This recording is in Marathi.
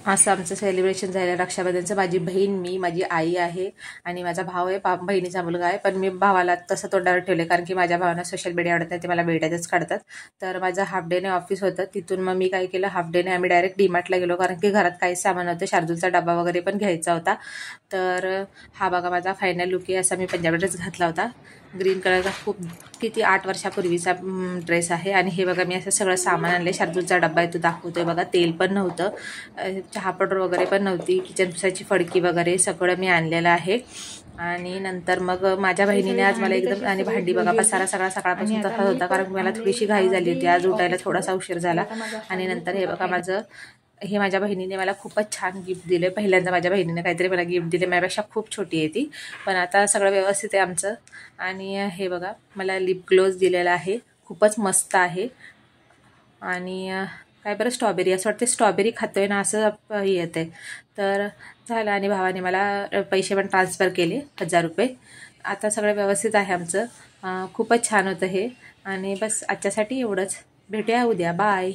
असं आमचं सेलिब्रेशन झालं रक्षाबंधनचं। माझी बहीण, मी, माझी आई आहे आणि माझा भाऊ आहे, बहिणीचा मुलगा आहे। पण मी भावाला तसं तोंडावर ठेवले कारण की माझ्या भावांना सोशल मीडिया आवडत नाही, ते मला भेटायचंच काढतात। तर माझं हाफ डेने ऑफिस होतं, तिथून मग मी काय केलं, हाफ डेने आम्ही डायरेक्ट डीमार्टला गेलो कारण की घरात काही सामान होतं, शार्दूलचा डबा वगैरे पण घ्यायचा होता। तर हा बघा माझा फायनल लुक आहे, असा मी पंजाबी ड्रेस घातला होता, ग्रीन कलरचा, खूप किती 8 वर्षापूर्वीचा ड्रेस आहे। आणि हे बघा मी असं सगळं सामान आणले, शार्दूलचा डब्बा आहे तो दाखवतोय बघा, तेल पण नव्हतं, चहा पावडर वगैरे पण नव्हती, किचन पुसायची फडकी वगैरे सगळं मी आणलेलं आहे। आणि नंतर मग माझ्या बहिणीने आज मला एकदम, आणि भांडी बघा पसारा सगळा सकाळपासून तसा होता कारण मला थोडीशी घाई झाली होती, आज उठायला थोडासा उशीर झाला। आणि नंतर हे बघा माझ्या बहिणीने मला खूपच छान गिफ्ट दिले, पहिल्यांदा माझ्या बहिणीने काहीतरी मला गिफ्ट दिले, माझ्यापेक्षा खूप छोटी आहे ती, पण आता सगळं व्यवस्थित आहे आमचं। आणि हे बघा मला लिप ग्लोज दिलेला आहे, खूपच मस्त आहे। आणि काय बरं, स्ट्रॉबेरी, असं वाटते स्ट्रॉबेरी खातोय ना असं येते। तर झालं, आणि भावाने मला पैसे पण ट्रान्सफर केले, 1000 रुपये। आता सगळं व्यवस्थित आहे आमचं, खूपच छान होतं हे। आणि बस आजच्यासाठी एवढंच, भेटूया उद्या, बाय।